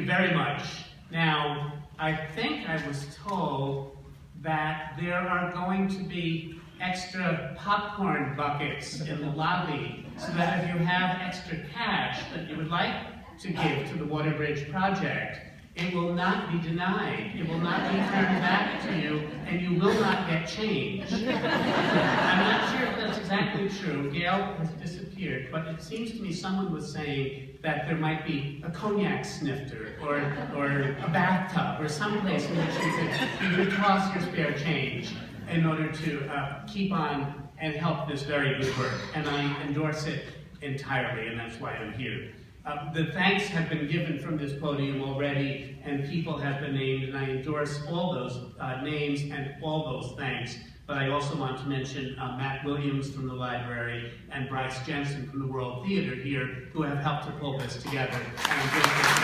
you very much. Now, I think I was told that there are going to be extra popcorn buckets in the lobby, so that if you have extra cash that you would like to give to the WaterBridge project, it will not be denied. It will not be turned back to you, and you will not get change. I'm not sure if that's exactly true. Gail has disappeared, but it seems to me someone was saying that there might be a cognac snifter, or a bathtub, or someplace in which you could toss your spare change in order to keep on and help this very good work. And I endorse it entirely, and that's why I'm here. The thanks have been given from this podium already, and people have been named, and I endorse all those names and all those thanks. But I also want to mention Matt Williams from the library and Bryce Jensen from the World Theater here, who have helped to pull this together. And I'm grateful to them.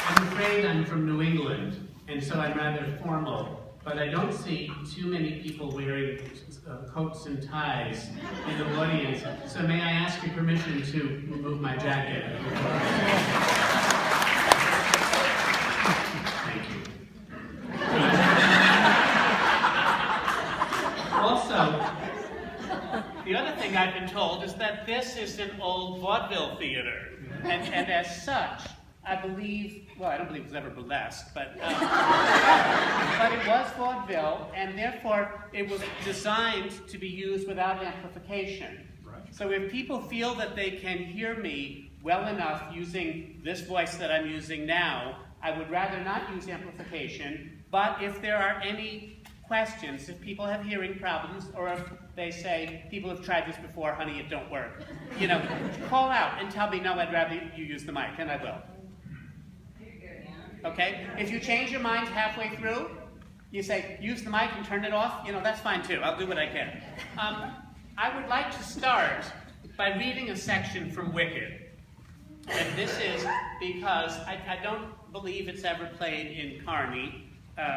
I'm afraid I'm from New England, and so I'm rather formal. But I don't see too many people wearing coats and ties in the audience. So may I ask your permission to remove my jacket? Thank you. Also, the other thing I've been told is that this is an old vaudeville theater. And as such, I believe, well, I don't believe it was ever burlesque, but it was vaudeville, and therefore it was designed to be used without amplification. Right. So if people feel that they can hear me well enough using this voice that I'm using now, I would rather not use amplification, but if there are any questions, if people have hearing problems, or if they say, people have tried this before, honey, it don't work, you know, call out and tell me, no, I'd rather you use the mic, and I will. Okay? If you change your mind halfway through, you say, use the mic and turn it off, you know, that's fine too. I'll do what I can. I would like to start by reading a section from Wicked. And this is because I don't believe it's ever played in Carney, but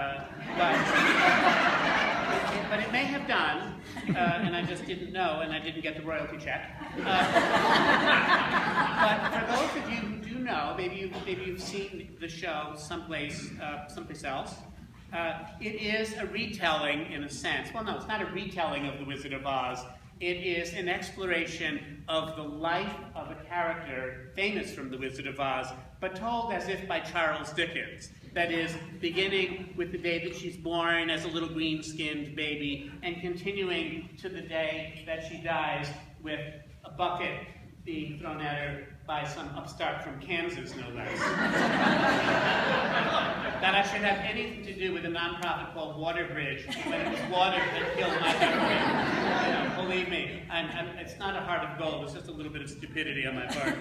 it may have done, and I just didn't know, and I didn't get the royalty check. But for those of you who do know, maybe you've seen the show someplace else. It is a retelling, in a sense. Well, no, it's not a retelling of The Wizard of Oz. It is an exploration of the life of a character famous from The Wizard of Oz, but told as if by Charles Dickens. That is, beginning with the day that she's born as a little green-skinned baby, and continuing to the day that she dies with a bucket being thrown at her by some upstart from Kansas, no less. That I should have anything to do with a nonprofit called WaterBridge, when it was water that killed my memory. You know, believe me, it's not a heart of gold, it's just a little bit of stupidity on my part.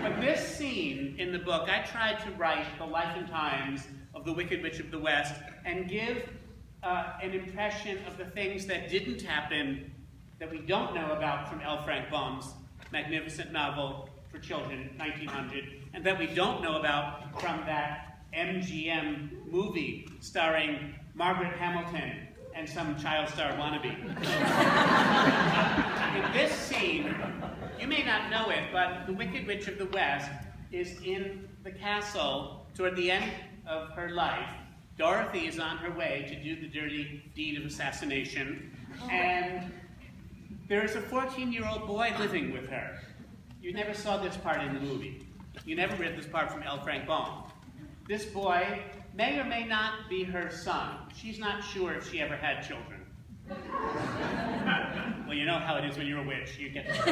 But this scene in the book, I tried to write the life and times of the Wicked Witch of the West and give an impression of the things that didn't happen, that we don't know about from L. Frank Baum's magnificent novel for children, 1900, and that we don't know about from that MGM movie starring Margaret Hamilton and some child star wannabe. In this scene, you may not know it, but the Wicked Witch of the West is in the castle toward the end of her life. Dorothy is on her way to do the dirty deed of assassination, and there is a 14-year-old boy living with her. You never saw this part in the movie. You never read this part from L. Frank Baum. This boy may or may not be her son. She's not sure if she ever had children. Well, you know how it is when you're a witch. You get to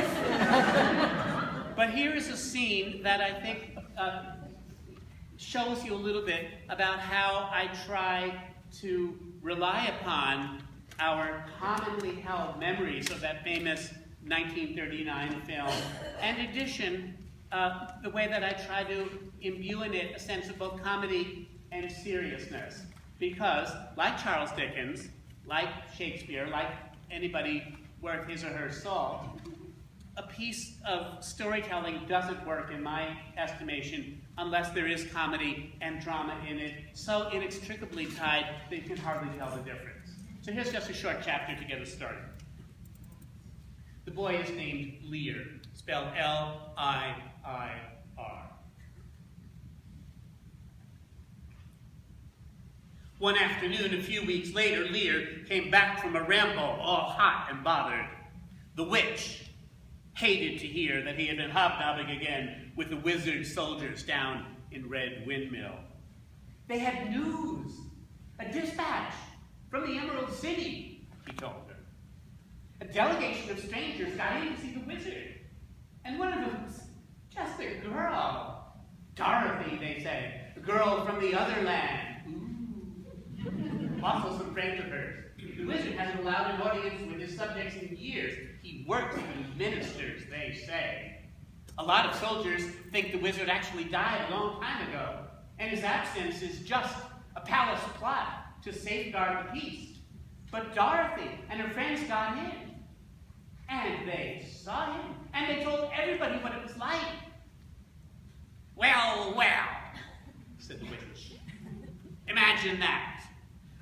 But here is a scene that I think shows you a little bit about how I try to rely upon our commonly held memories of that famous 1939 film, and in addition, the way that I try to imbue in it a sense of both comedy and seriousness. Because, like Charles Dickens, like Shakespeare, like anybody worth his or her salt, a piece of storytelling doesn't work, in my estimation, unless there is comedy and drama in it, so inextricably tied that you can hardly tell the difference. So here's just a short chapter to get us started. The boy is named Lear, spelled L-I-I-R. One afternoon, a few weeks later, Lear came back from a ramble, all hot and bothered. The witch hated to hear that he had been hobnobbing again with the wizard soldiers down in Red Windmill. They had news, a dispatch from the Emerald City, he told her. A delegation of strangers got in to see the wizard, and one of them was just a girl. Dorothy, they said, a girl from the other land. Also some friends of hers. The wizard hasn't allowed an audience with his subjects in years. He works with ministers, they say. A lot of soldiers think the wizard actually died a long time ago, and his absence is just a palace plot to safeguard the peace. But Dorothy and her friends got in, and they saw him, and they told everybody what it was like. Well, well, said the witch. Imagine that.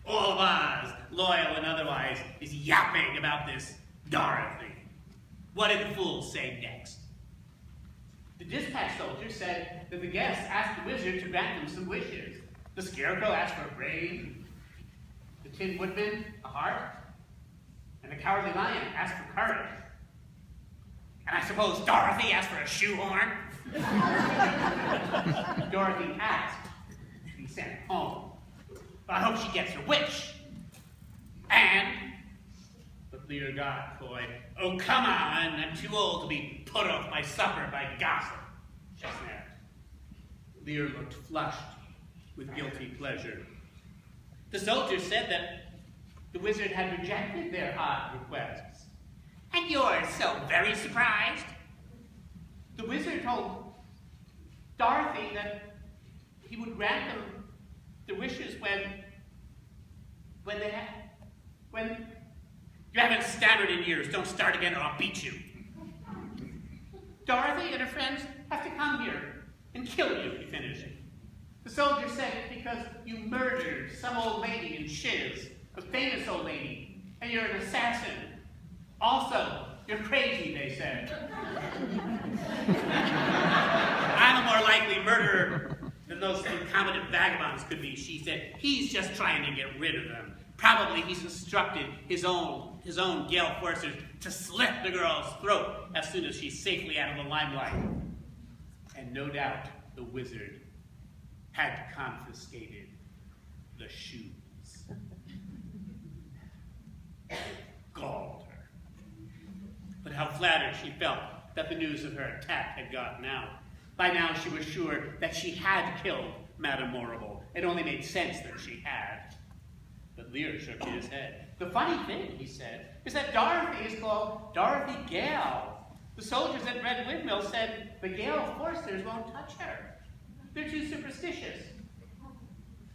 All of us, loyal and otherwise, is yapping about this Dorothy. What did the fools say next? The dispatch soldier said that the guests asked the wizard to grant them some wishes. The scarecrow asked for a brain, the tin woodman a heart, and the cowardly lion asked for courage. And I suppose Dorothy asked for a shoehorn? Dorothy asked to be sent home. But I hope she gets her wish. And, but Lear got coy. Oh, come on, I'm too old to be put off my supper by gossip, she snapped. Lear looked flushed with guilty pleasure. The soldiers said that the wizard had rejected their odd requests. And you're so very surprised? The wizard told Dorothy that he would grant them the wishes when you haven't stammered in years. Don't start again or I'll beat you. Dorothy and her friends have to come here and kill you, he finished. The soldier said it because you murdered some old lady in Shiz, a famous old lady, and you're an assassin. Also, you're crazy, they said. I'm a more likely murderer than those incompetent vagabonds could be, she said. He's just trying to get rid of them. Probably he's instructed his own Gale forcers to slit the girl's throat as soon as she's safely out of the limelight. And no doubt the wizard had confiscated the shoes. Galled her. But how flattered she felt that the news of her attack had gotten out. By now she was sure that she had killed Madame Morrible. It only made sense that she had. But Lear shook his head. The funny thing, he said, is that Dorothy is called Dorothy Gale. The soldiers at Red Windmill said the Gale forcers won't touch her. They're too superstitious.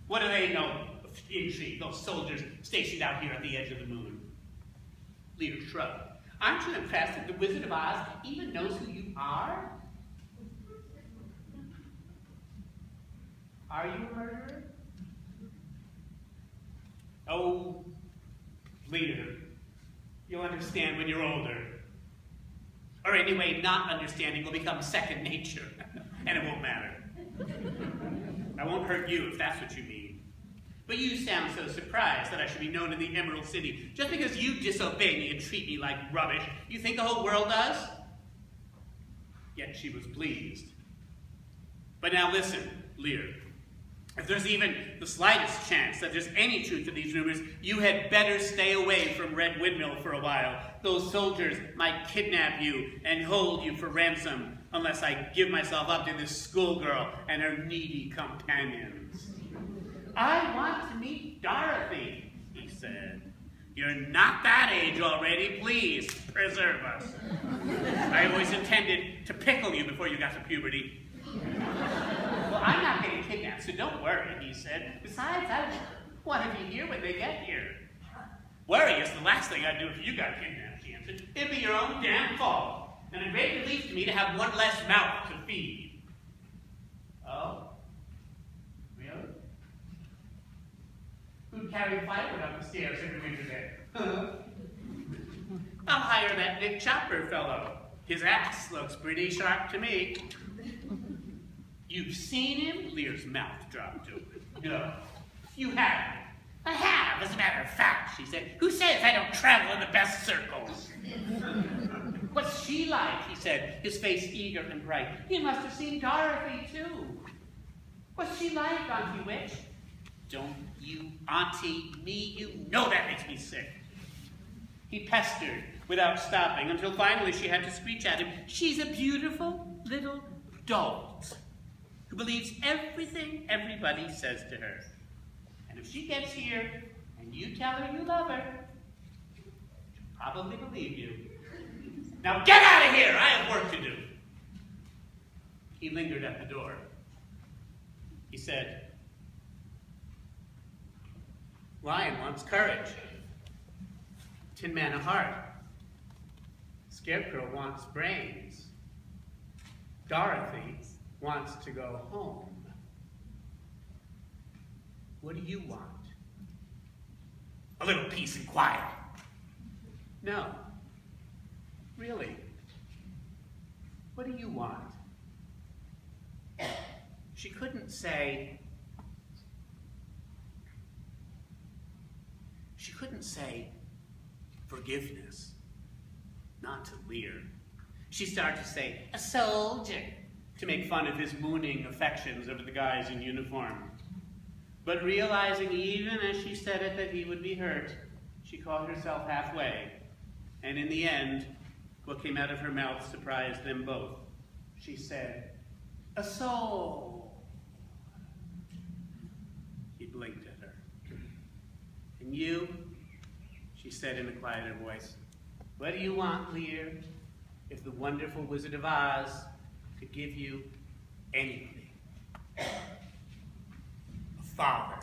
What do they know of intrigue, those soldiers stationed out here at the edge of the moon? Lear shrugged. Aren't you impressed that the Wizard of Oz even knows who you are? Are you a murderer? Oh, Lear, you'll understand when you're older. Or anyway, not understanding will become second nature, and it won't matter. I won't hurt you if that's what you mean. But you sound so surprised that I should be known in the Emerald City just because you disobey me and treat me like rubbish. You think the whole world does? Yet she was pleased. But now listen, Lear. If there's even the slightest chance that there's any truth to these rumors, you had better stay away from Red Windmill for a while. Those soldiers might kidnap you and hold you for ransom unless I give myself up to this schoolgirl and her needy companions. I want to meet Dorothy, he said. You're not that age already. Please, preserve us. I always intended to pickle you before you got to puberty. Well, I'm not getting kidnapped, so don't worry, he said. Besides, I want to be here when they get here. Worry is the last thing I'd do if you got kidnapped, he answered. It'd be your own damn fault, and a great relief to me to have one less mouth to feed. Oh? Really? Who'd carry firewood up the stairs every winter day? I'll hire that Nick Chopper fellow. His axe looks pretty sharp to me. You've seen him? Lear's mouth dropped open. No, you haven't. I have, as a matter of fact, she said. Who says I don't travel in the best circles? What's she like? He said, his face eager and bright. You must have seen Dorothy, too. What's she like, Auntie Witch? Don't you auntie me, you know that makes me sick. He pestered without stopping until finally she had to screech at him, she's a beautiful little dolt who believes everything everybody says to her. And if she gets here and you tell her you love her, she'll probably believe you. Now get out of here, I have work to do. He lingered at the door. He said, Lion wants courage. Tin Man a heart. Scarecrow wants brains. Dorothy wants to go home. What do you want? A little peace and quiet. No. Really. What do you want? She couldn't say forgiveness. Not to Lear. She started to say, a soldier, to make fun of his mooning affections over the guys in uniform. But realizing even as she said it that he would be hurt, she caught herself halfway. And in the end, what came out of her mouth surprised them both. She said, a soul. He blinked at her. And you, she said in a quieter voice, what do you want, Lear? If the wonderful Wizard of Oz could give you anything. A father.